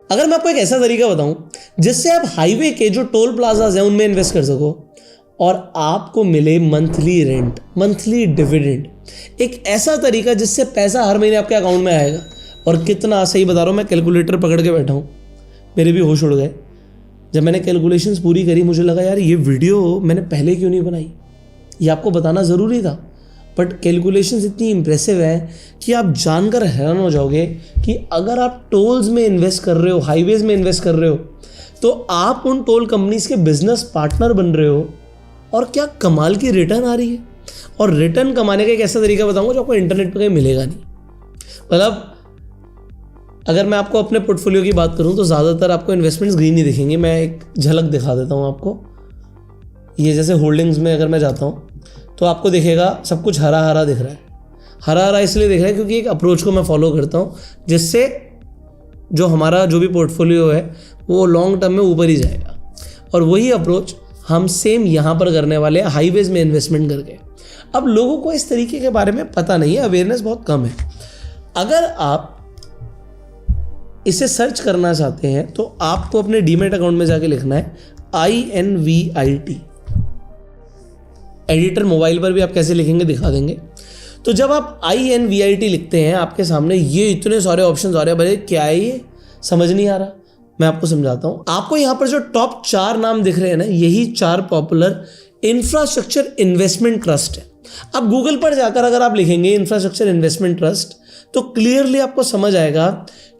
अगर मैं आपको एक ऐसा तरीका बताऊं जिससे आप हाईवे के जो टोल प्लाजाज हैं उनमें इन्वेस्ट कर सको और आपको मिले मंथली रेंट, मंथली डिविडेंड, एक ऐसा तरीका जिससे पैसा हर महीने आपके अकाउंट में आएगा। और कितना सही बता रहा हूँ, मैं कैलकुलेटर पकड़ के बैठा हूँ, मेरे भी होश उड़ गए। जब मैंने कैलकुलेशंस पूरी करी मुझे लगा यार ये वीडियो मैंने पहले क्यों नहीं बनाई, ये आपको बताना ज़रूरी था। बट कैलकुलेशंस इतनी इंप्रेसिव है कि आप जानकर हैरान हो जाओगे कि अगर आप टोल्स में इन्वेस्ट कर रहे हो, हाईवेज में इन्वेस्ट कर रहे हो, तो आप उन टोल कंपनीज के बिजनेस पार्टनर बन रहे हो और क्या कमाल की रिटर्न आ रही है। और रिटर्न कमाने का एक ऐसा तरीका बताऊंगा जो आपको इंटरनेट पर कहीं मिलेगा नहीं। मतलब अगर मैं आपको अपने पोर्टफोलियो की बात करूं तो ज़्यादातर आपको इन्वेस्टमेंट्स ग्रीन ही दिखेंगे। मैं एक झलक दिखा देता हूं आपको। ये जैसे होल्डिंग्स में अगर मैं जाता हूं तो आपको दिखेगा सब कुछ हरा हरा दिख रहा है। हरा हरा इसलिए दिख रहा है क्योंकि एक अप्रोच को मैं फॉलो करता हूँ जिससे जो हमारा जो भी पोर्टफोलियो है वो लॉन्ग टर्म में ऊपर ही जाएगा। और वही अप्रोच हम सेम यहाँ पर करने वाले हैं, हाईवेज में इन्वेस्टमेंट करके। अब लोगों को इस तरीके के बारे में पता नहीं है, अवेयरनेस बहुत कम है। अगर आप इसे सर्च करना चाहते हैं तो आपको अपने डीमेट अकाउंट में जाके लिखना है INVIT। एडिटर मोबाइल पर भी आप कैसे लिखेंगे दिखा देंगे। तो जब आप INVIT लिखते हैं आपके सामने ये इतने सारे ऑप्शंस आ रहे हैं। भाई क्या है ये, समझ नहीं आ रहा, मैं आपको समझाता हूं। आपको यहां पर जो टॉप 4 नाम दिख रहे हैं ना, यही 4 पॉपुलर इंफ्रास्ट्रक्चर इन्वेस्टमेंट ट्रस्ट है। अब गूगल पर जाकर अगर आप लिखेंगे इंफ्रास्ट्रक्चर इन्वेस्टमेंट ट्रस्ट तो क्लियरली आपको समझ आएगा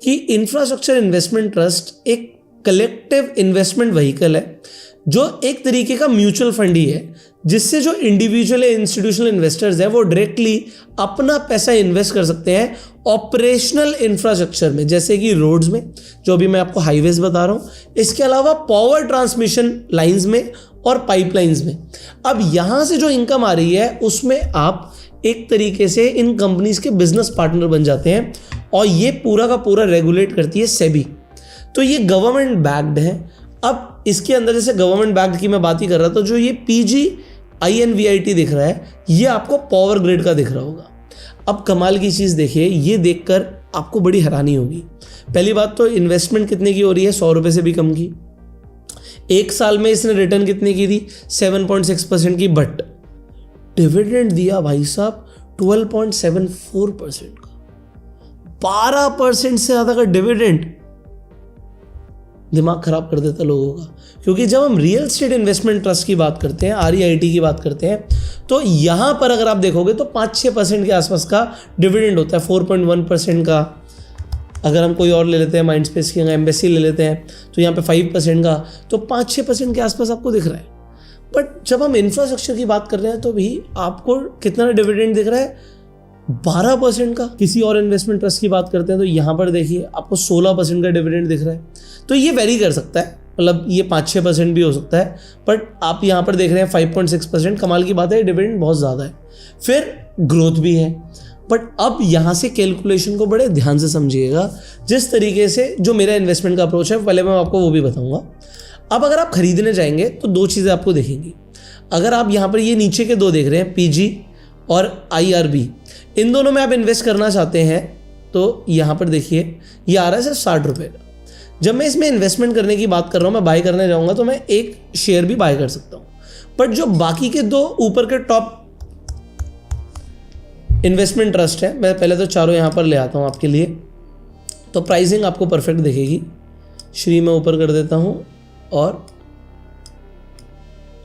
कि इंफ्रास्ट्रक्चर इन्वेस्टमेंट ट्रस्ट एक कलेक्टिव इन्वेस्टमेंट व्हीकल है जो एक तरीके का म्यूचुअल फंड ही है, जिससे जो इंडिविजुअल इंस्टीट्यूशनल इन्वेस्टर्स हैं वो डायरेक्टली अपना पैसा इन्वेस्ट कर सकते हैं ऑपरेशनल इंफ्रास्ट्रक्चर में, जैसे कि रोड्स में, जो अभी मैं आपको हाईवेज बता रहा हूँ, इसके अलावा पावर ट्रांसमिशन लाइंस में और पाइपलाइंस में। अब यहाँ से जो इनकम आ रही है उसमें आप एक तरीके से इन कंपनीज के बिजनेस पार्टनर बन जाते हैं और ये पूरा का पूरा रेगुलेट करती है सेबी। तो ये गवर्नमेंट बैक्ड है। अब इसके अंदर जैसे गवर्नमेंट बैक्ड की मैं बात ही कर रहा था, जो ये PGINVIT दिख रहा है ये आपको पावर ग्रिड का दिख रहा होगा। अब कमाल की चीज़ देखिए, ये देखकर आपको बड़ी हैरानी होगी। पहली बात तो इन्वेस्टमेंट कितने की हो रही है, 100 रुपये से भी कम की। एक साल में इसने रिटर्न कितने की दी, 7.6% की। बट डिविडेंड दिया भाई साहब 12.74% का, 12% से ज़्यादा का डिविडेंड। दिमाग खराब कर देता लोगों का। क्योंकि जब हम रियल एस्टेट इन्वेस्टमेंट ट्रस्ट की बात करते हैं, REIT की बात करते हैं, तो यहाँ पर अगर आप देखोगे तो 5-6% के आसपास का डिविडेंड होता है, 4.1% का। अगर हम कोई और ले लेते हैं, माइंडस्पेस की एम्बेसी ले लेते हैं तो यहाँ पे 5% का, तो 5-6% के आसपास आपको दिख रहा है। बट जब हम इंफ्रास्ट्रक्चर की बात कर रहे हैं तो भी आपको कितना डिविडेंड दिख रहा है, 12% का। किसी और इन्वेस्टमेंट ट्रस्ट की बात करते हैं तो यहाँ पर देखिए आपको 16% का डिविडेंड दिख रहा है। तो ये वेरी कर सकता है, मतलब ये 5-6% भी हो सकता है, बट आप यहाँ पर देख रहे हैं 5.6%। कमाल की बात है, डिविडेंड बहुत ज़्यादा है। फिर ग्रोथ भी है। बट अब यहाँ से कैलकुलेशन को बड़े ध्यान से समझिएगा। जिस तरीके से जो मेरा इन्वेस्टमेंट का अप्रोच है पहले मैं आपको वो भी बताऊँगा। अब अगर आप खरीदने जाएंगे तो 2 चीज़ें आपको दिखेंगी। अगर आप यहाँ पर ये नीचे के 2 देख रहे हैं, PG और IRB, इन दोनों में आप इन्वेस्ट करना चाहते हैं तो यहाँ पर देखिए ये आ रहा है सिर्फ 60 रुपये का। जब मैं इसमें इन्वेस्टमेंट करने की बात कर रहा हूँ, मैं बाय करने जाऊँगा तो मैं एक शेयर भी बाय कर सकता हूँ। बट जो बाकी के 2 ऊपर के टॉप इन्वेस्टमेंट ट्रस्ट है, मैं पहले तो चारों यहाँ पर ले आता हूँ आपके लिए, तो प्राइसिंग आपको परफेक्ट दिखेगी। श्री में ऊपर कर देता हूँ और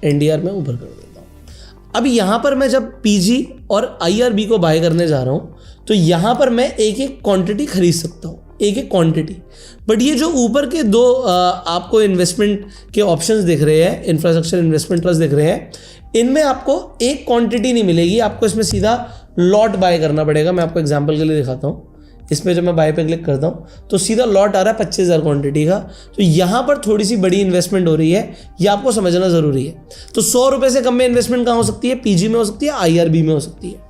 NDR में ऊपर कर देता हूँ। अब यहाँ पर मैं जब PG और IRB को बाय करने जा रहा हूँ तो यहाँ पर मैं एक क्वांटिटी खरीद सकता हूँ, एक क्वांटिटी। बट ये जो ऊपर के 2 आपको इन्वेस्टमेंट के ऑप्शंस दिख रहे हैं, इंफ्रास्ट्रक्चर इन्वेस्टमेंट ट्रस्ट दिख रहे हैं, इनमें आपको एक क्वांटिटी नहीं मिलेगी, आपको इसमें सीधा लॉट बाय करना पड़ेगा। मैं आपको एग्जांपल के लिए दिखाता हूँ। इसमें जब मैं बाय पे क्लिक करता हूँ तो सीधा लॉट आ रहा है 25,000 क्वांटिटी का। तो यहाँ पर थोड़ी सी बड़ी इन्वेस्टमेंट हो रही है, ये आपको समझना ज़रूरी है। तो 100 रुपये से कम में इन्वेस्टमेंट कहाँ हो सकती है, PG में हो सकती है, IRB में हो सकती है।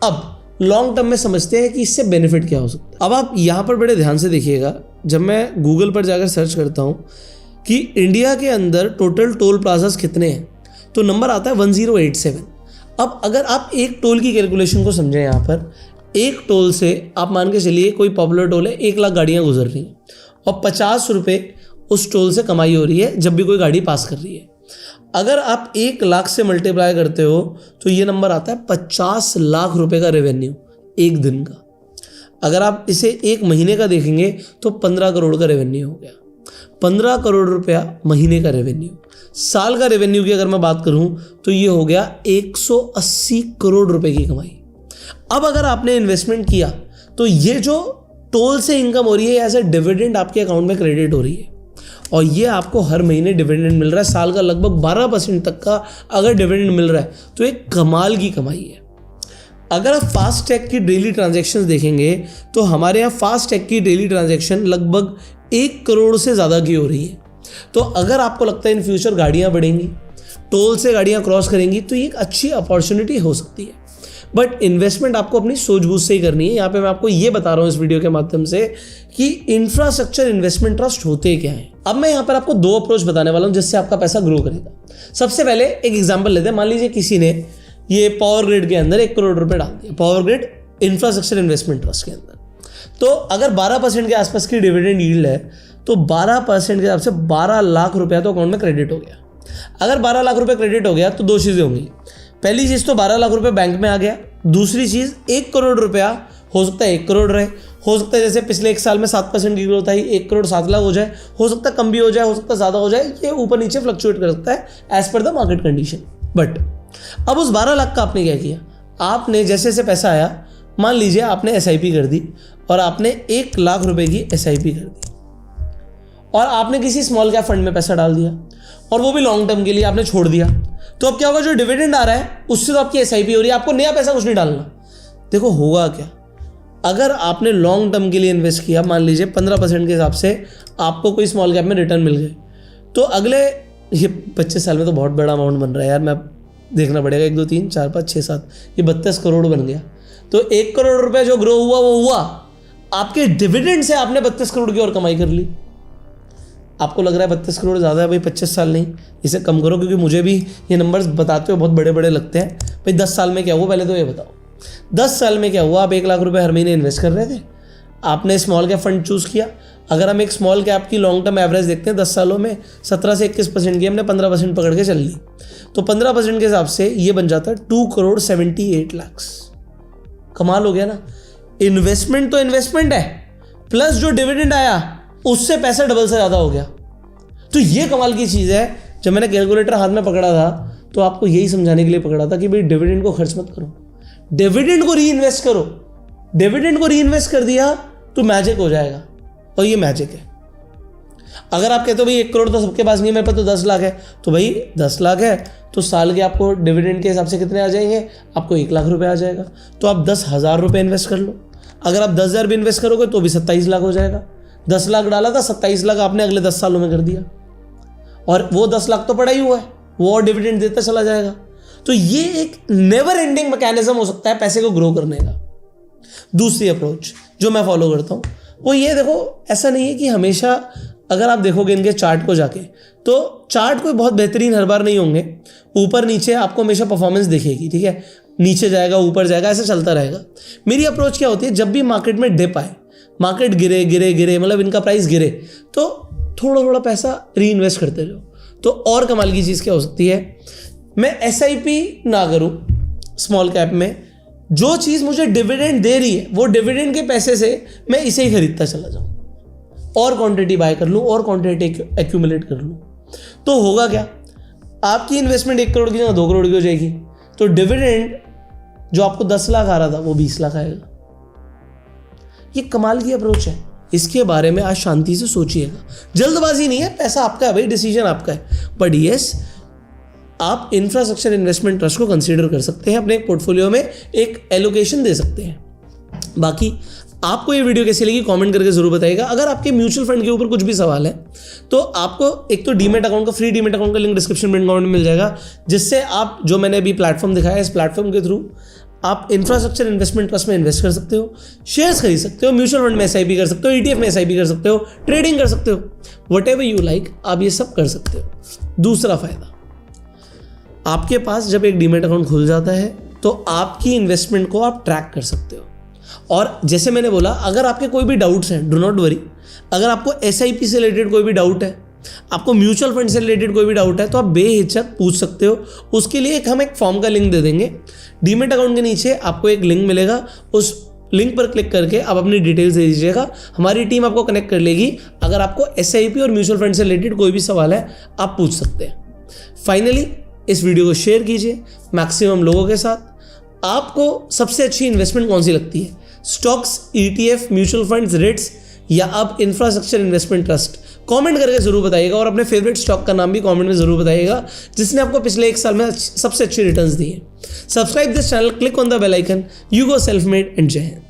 अब लॉन्ग टर्म में समझते हैं कि इससे बेनिफिट क्या हो सकता है। अब आप यहाँ पर बड़े ध्यान से देखिएगा, जब मैं गूगल पर जाकर सर्च करता हूँ कि इंडिया के अंदर टोटल टोल प्लाजास कितने हैं, तो नंबर आता है 1087। अब अगर आप एक टोल की कैलकुलेशन को समझें, यहाँ पर एक टोल से आप मान के चलिए कोई पॉपुलर टोल है, 1 लाख गाड़ियाँ गुजर रही हैं और 50 रुपये उस टोल से कमाई हो रही है जब भी कोई गाड़ी पास कर रही है। अगर आप 1 लाख से मल्टीप्लाई करते हो तो ये नंबर आता है 50 लाख रुपए का रेवेन्यू एक दिन का। अगर आप इसे एक महीने का देखेंगे तो 15 करोड़ का रेवेन्यू हो गया। 15 करोड़ रुपया महीने का रेवेन्यू। साल का रेवेन्यू की अगर मैं बात करूं तो ये हो गया 180 करोड़ रुपए की कमाई। अब अगर आपने इन्वेस्टमेंट किया तो ये जो टोल से इनकम हो रही है एज ए डिविडेंड आपके अकाउंट में क्रेडिट हो रही है और ये आपको हर महीने डिविडेंड मिल रहा है। साल का लगभग 12% तक का अगर डिविडेंड मिल रहा है तो एक कमाल की कमाई है। अगर आप फास्टैग की डेली ट्रांजैक्शंस देखेंगे तो हमारे यहाँ फास्टैग की डेली ट्रांजैक्शन लगभग 1 करोड़ से ज़्यादा की हो रही है। तो अगर आपको लगता है इन फ्यूचर गाड़ियाँ बढ़ेंगी, टोल से गाड़ियाँ क्रॉस करेंगी तो ये एक अच्छी अपॉर्चुनिटी हो सकती है। बट इन्वेस्टमेंट आपको अपनी सूझबूझ से ही करनी है। यहाँ पे मैं आपको ये बता रहा हूँ इस वीडियो के माध्यम से कि इंफ्रास्ट्रक्चर इन्वेस्टमेंट ट्रस्ट होते क्या हैं। अब मैं यहाँ पर आपको 2 अप्रोच बताने वाला हूँ जिससे आपका पैसा ग्रो करेगा। सबसे पहले एक एग्जांपल लेते हैं। मान लीजिए किसी ने ये पावर ग्रिड के अंदर 1 करोड़ रुपए डाल दिया, power grid infrastructure investment trust के अंदर। तो अगर 12% के आसपास की डिविडेंड यील्ड है तो 12% के हिसाब से 12 लाख रुपया तो अकाउंट में क्रेडिट हो गया। अगर 12 लाख रुपए क्रेडिट हो गया तो 2 चीज़ें होंगी। पहली चीज़ तो 12 लाख रुपए बैंक में आ गया। दूसरी चीज़ 1 करोड़ रुपया हो सकता है 1 करोड़ रहे, हो सकता है जैसे पिछले 1 साल में 7% की ग्रोथ आई 1 करोड़ 7 लाख हो जाए, हो सकता है कम भी हो जाए, हो सकता है ज़्यादा हो जाए। ये ऊपर नीचे फ्लक्चुएट कर सकता है as per the market condition. But अब उस 12 लाख का आपने क्या किया, आपने जैसे जैसे पैसा आया, मान लीजिए आपने SIP कर दी और आपने 1 लाख रुपए की SIP कर दी और आपने किसी स्मॉल कैप फंड में पैसा डाल दिया और वो भी लॉन्ग टर्म के लिए आपने छोड़ दिया। तो अब क्या होगा, जो डिविडेंड आ रहा है उससे तो आपकी SIP हो रही है, आपको नया पैसा कुछ नहीं डालना। देखो होगा क्या, अगर आपने लॉन्ग टर्म के लिए इन्वेस्ट किया, मान लीजिए 15% के हिसाब से आपको कोई स्मॉल कैप में रिटर्न मिल गए, तो अगले ये 25 साल में तो बहुत बड़ा अमाउंट बन रहा है यार, मैं देखना पड़ेगा 1 2 3 4 5 6 7 ये 32 करोड़ बन गया। तो 1 करोड़ रुपए जो ग्रो हुआ वो हुआ आपके डिविडेंड से, आपने 32 करोड़ की और कमाई कर ली। आपको लग रहा है 32 करोड़ ज़्यादा है भाई, 25 साल नहीं, इसे कम करो, क्योंकि मुझे भी ये नंबर्स बताते हुए बहुत बड़े बड़े लगते हैं। भाई 10 साल में क्या हुआ, पहले तो ये बताओ 10 साल में क्या हुआ। आप 1 लाख रुपए हर महीने इन्वेस्ट कर रहे थे, आपने स्मॉल कैप फंड चूज़ किया। अगर हम एक स्मॉल कैप की लॉन्ग टर्म एवरेज देखते हैं 10 सालों में 17 से 21% की, हमने 15% पकड़ के चल ली, तो 15% के हिसाब से ये बन जाता है 2 करोड़ 78 लाख। कमाल हो गया ना। इन्वेस्टमेंट तो इन्वेस्टमेंट है, प्लस जो डिविडेंड आया उससे पैसा डबल से ज़्यादा हो गया। तो ये कमाल की चीज़ है। जब मैंने कैलकुलेटर हाथ में पकड़ा था तो आपको यही समझाने के लिए पकड़ा था कि भाई डिविडेंड को खर्च मत करो, डिविडेंड को री इन्वेस्ट करो। डिविडेंड को री इन्वेस्ट कर दिया तो मैजिक हो जाएगा, और ये मैजिक है। अगर आप कहते हो भाई 1 करोड़ तो सबके पास नहीं है, मेरे पास तो 10 लाख है, तो भाई 10 लाख है तो साल के आपको डिविडेंड के हिसाब से कितने आ जाएंगे, आपको 1 लाख रुपए आ जाएगा। तो आप 10,000 रुपये इन्वेस्ट कर लो। अगर आप 10,000 भी इन्वेस्ट करोगे तो भी 27 लाख हो जाएगा। 10 लाख डाला था, 27 लाख आपने अगले 10 सालों में कर दिया, और वो 10 लाख तो पड़ा ही हुआ है, वो और डिविडेंड देता चला जाएगा। तो ये एक नेवर एंडिंग मैकेनिज्म हो सकता है पैसे को ग्रो करने का। दूसरी अप्रोच जो मैं फॉलो करता हूँ वो ये, देखो ऐसा नहीं है कि हमेशा, अगर आप देखोगे इनके चार्ट को जाके तो चार्ट कोई बहुत बेहतरीन हर बार नहीं होंगे, ऊपर नीचे आपको हमेशा परफॉर्मेंस दिखेगी, ठीक है, नीचे जाएगा ऊपर जाएगा, ऐसा चलता रहेगा। मेरी अप्रोच क्या होती है, जब भी मार्केट में डिप आए, मार्केट गिरे गिरे गिरे, मतलब इनका प्राइस गिरे, तो थोड़ा थोड़ा पैसा री इन्वेस्ट करते रहो। तो और कमाल की चीज़ क्या हो सकती है, मैं SIP ना करूं स्मॉल कैप में, जो चीज़ मुझे डिविडेंड दे रही है वो डिविडेंड के पैसे से मैं इसे ही खरीदता चला जाऊं, और क्वांटिटी बाय कर लूं, और क्वांटिटी एक्यूमुलेट कर लूं। तो होगा क्या, आपकी इन्वेस्टमेंट 1 करोड़ की जगह 2 करोड़ की हो जाएगी, तो डिविडेंड जो आपको 10 लाख आ रहा था वो 20 लाख आएगा। ये कमाल की अप्रोच है, इसके बारे में आज शांति से सोचिएगा। जल्दबाजी नहीं है, पैसा आपका है भाई, डिसीजन आपका है। बट यस, आप इंफ्रास्ट्रक्चर इन्वेस्टमेंट ट्रस्ट को कंसीडर कर सकते हैं, अपने पोर्टफोलियो में एक एलोकेशन दे सकते हैं। बाकी आपको ये वीडियो कैसी लगी कमेंट करके जरूर बताइएगा। अगर आपके म्यूचुअल फंड के ऊपर कुछ भी सवाल है तो आपको एक तो डीमेट अकाउंट का, फ्री डीमेट अकाउंट का लिंक डिस्क्रिप्शन में कमेंट में मिल जाएगा, जिससे आप, जो मैंने अभी प्लेटफॉर्म दिखाया, इस प्लेटफॉर्म के थ्रू आप इंफ्रास्ट्रक्चर इन्वेस्टमेंट ट्रस्ट में इन्वेस्ट कर सकते हो, शेयर्स खरीद सकते हो, म्यूचुअल फंड में SIP कर सकते हो, ETF में SIP कर सकते हो, ट्रेडिंग कर सकते हो, व्हाटएवर यू लाइक, आप ये सब कर सकते हो। दूसरा फायदा, आपके पास जब एक डीमेट अकाउंट खुल जाता है तो आपकी इन्वेस्टमेंट को आप ट्रैक कर सकते हो। और जैसे मैंने बोला, अगर आपके कोई भी डाउट्स हैं, डू नॉट वरी, अगर आपको SIP से रिलेटेड कोई भी डाउट है, आपको म्यूचुअल फंड से रिलेटेड कोई भी डाउट है, तो आप बेहिचक पूछ सकते हो। उसके लिए हम एक फॉर्म का लिंक दे देंगे। डीमेट अकाउंट के नीचे आपको एक लिंक मिलेगा, उस लिंक पर क्लिक करके आप अपनी डिटेल्स दे दीजिएगा, हमारी टीम आपको कनेक्ट कर लेगी। अगर आपको SIP और म्यूचुअल फंड से रिलेटेड कोई भी सवाल है, आप पूछ सकते हैं। फाइनली इस वीडियो को शेयर कीजिए मैक्सिमम लोगों के साथ। आपको सबसे अच्छी इन्वेस्टमेंट कौन सी लगती है, stocks, ETF, mutual funds, REITs या अब इंफ्रास्ट्रक्चर इन्वेस्टमेंट ट्रस्ट? कमेंट करके जरूर बताइएगा और अपने फेवरेट स्टॉक का नाम भी कमेंट में जरूर बताइएगा जिसने आपको पिछले 1 साल में सबसे अच्छी रिटर्न्स दी है। Subscribe this channel, click on the bell icon. You go self made and Jai Hind.